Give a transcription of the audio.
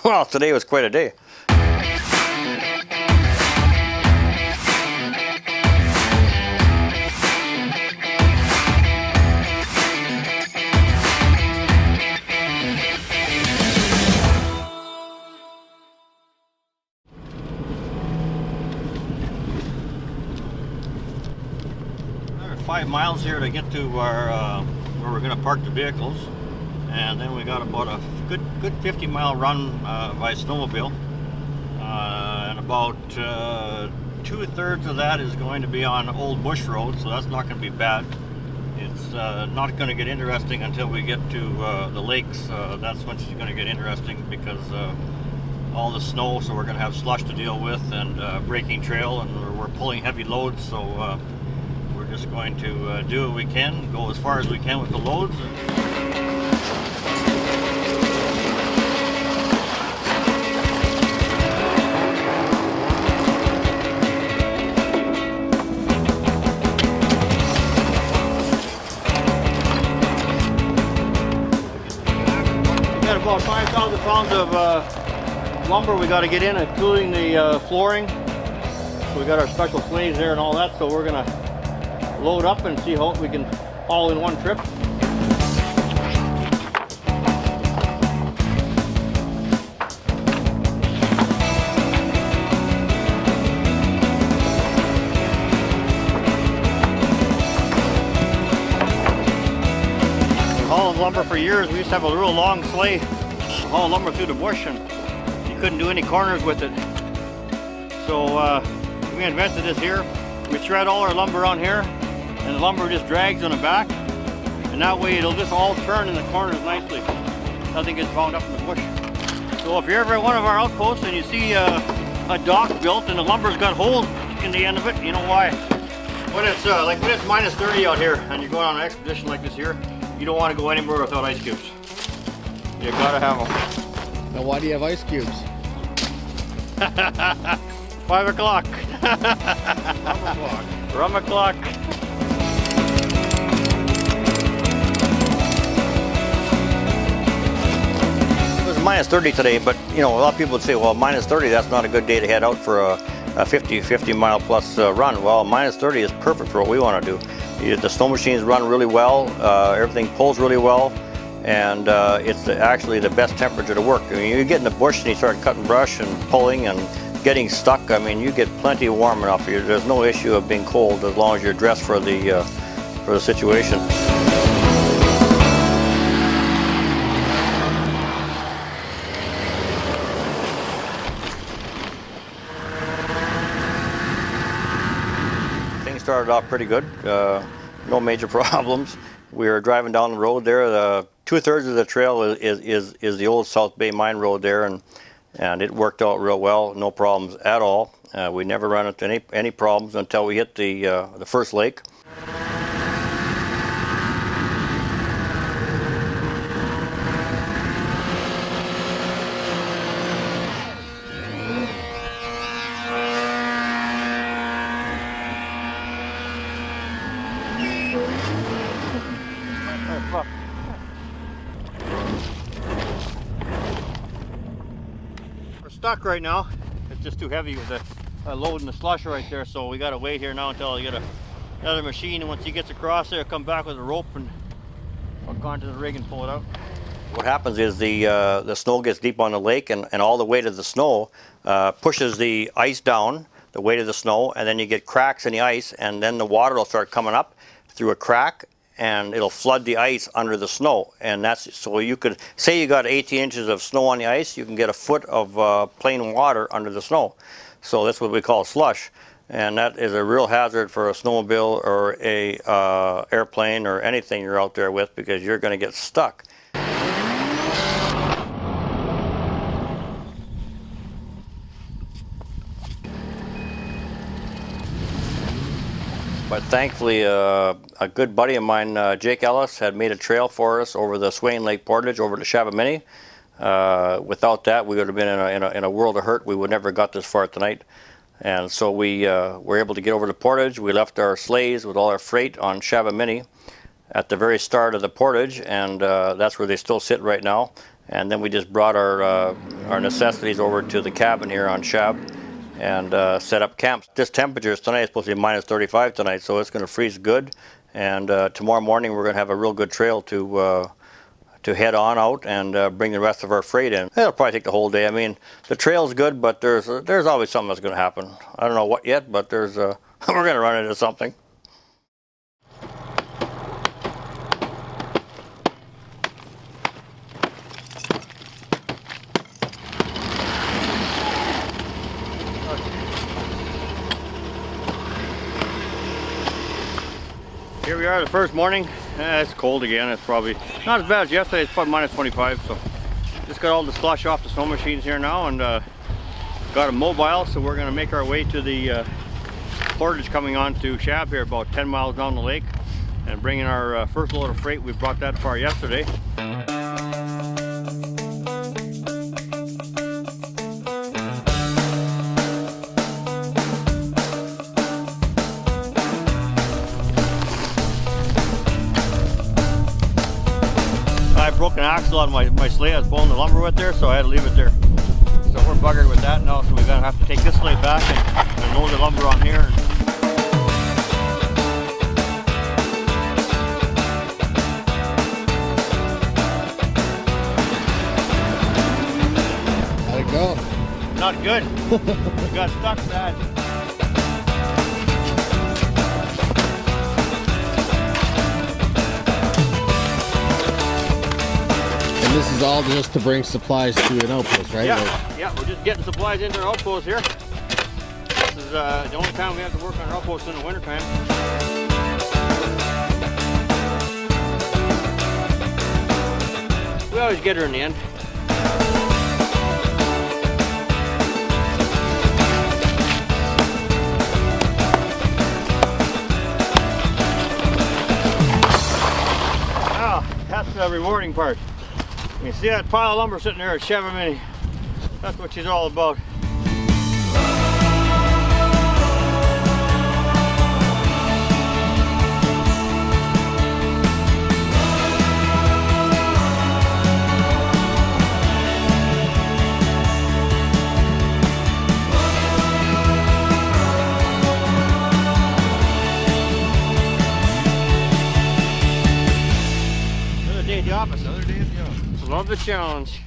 Well, today was quite a day. Another 5 miles here to get to our where we're going to park the vehicles, and then we got about a good 50-mile run by snowmobile, and about 2/3 of that is going to be on old bush road, so that's not going to be bad. It's not going to get interesting until we get to the lakes. That's when it's going to get interesting, because all the snow, so we're going to have slush to deal with, and breaking trail, and we're pulling heavy loads, so we're just going to do what we can, go as far as we can with the loads. About 5,000 pounds of lumber we got to get in, including the flooring. So we got our special sleighs there and all that, so we're going to load up and see how we can all in one trip. Hauling lumber for years. We used to have a real long sleigh, haul lumber through the bush, and you couldn't do any corners with it. So we invented this here. We thread all our lumber on here, and the lumber just drags on the back, and that way it'll just all turn in the corners nicely. Nothing gets bound up in the bush. So if you're ever at one of our outposts and you see a dock built and the lumber's got holes in the end of it, you know why. When it's like when it's minus 30 out here and you're going on an expedition like this here, you don't want to go anywhere without ice cubes. You gotta have them. Now why do you have ice cubes? 5 o'clock. Rum o'clock. Rum o'clock. It was minus 30 today, but you know, a lot of people would say, well, minus 30, that's not a good day to head out for a 50 mile plus run. Well, minus 30 is perfect for what we want to do. The snow machines run really well, everything pulls really well, and it's actually the best temperature to work. I mean, you get in the bush and you start cutting brush and pulling and getting stuck. I mean, you get plenty warm enough. There's no issue of being cold as long as you're dressed for the situation. Started off pretty good, no major problems. We were driving down the road there. 2/3 of the trail is the old South Bay Mine Road there, and it worked out real well, no problems at all. We never ran into any problems until we hit the first lake. We're stuck right now. It's just too heavy with the load and the slush right there, so we got to wait here now until I get another machine, and once he gets across there, come back with a rope and hook onto the rig and pull it out. What happens is the snow gets deep on the lake, and all the weight of the snow pushes the ice down, the weight of the snow, and then you get cracks in the ice, and then the water will start coming up through a crack, and it'll flood the ice under the snow. And that's, so you could say you got 18 inches of snow on the ice, you can get a foot of plain water under the snow. So that's what we call slush, and that is a real hazard for a snowmobile or a airplane or anything you're out there with, because you're going to get stuck. But thankfully, a good buddy of mine, Jake Ellis, had made a trail for us over the Swain Lake Portage over to Shabamini. Without that, we would have been in a world of hurt. We would never have got this far tonight. And so we were able to get over to Portage. We left our sleighs with all our freight on Shabamini at the very start of the portage, and that's where they still sit right now. And then we just brought our necessities over to the cabin here on Shab and set up camp. This temperature is tonight is supposed to be minus 35 tonight, so it's going to freeze good. And tomorrow morning we're going to have a real good trail to head on out and bring the rest of our freight in. It'll probably take the whole day. I mean, the trail's good, but there's always something that's going to happen. I don't know what yet, but there's we're going to run into something. Here we are the first morning. It's cold again. It's probably not as bad as yesterday. It's probably minus 25. So just got all the slush off the snow machines here now, and got a mobile. So we're going to make our way to the portage coming on to Shab here, about 10 miles down the lake, and bringing our first load of freight. We brought that far yesterday. I broke an axle on my sleigh I was pulling the lumber with there, so I had to leave it there. So we're buggered with that now, so we're going to have to take this sleigh back and load the lumber on here. How'd it go? Not good. We got stuck bad. This is all just to bring supplies to an outpost, right? Yeah, we're just getting supplies into our outpost here. This is the only time we have to work on our outpost in the wintertime. We always get her in the end. That's the rewarding part. You see that pile of lumber sitting there at Chevy Mini? That's what she's all about. Another day at the office. Another day at the office. Love the challenge.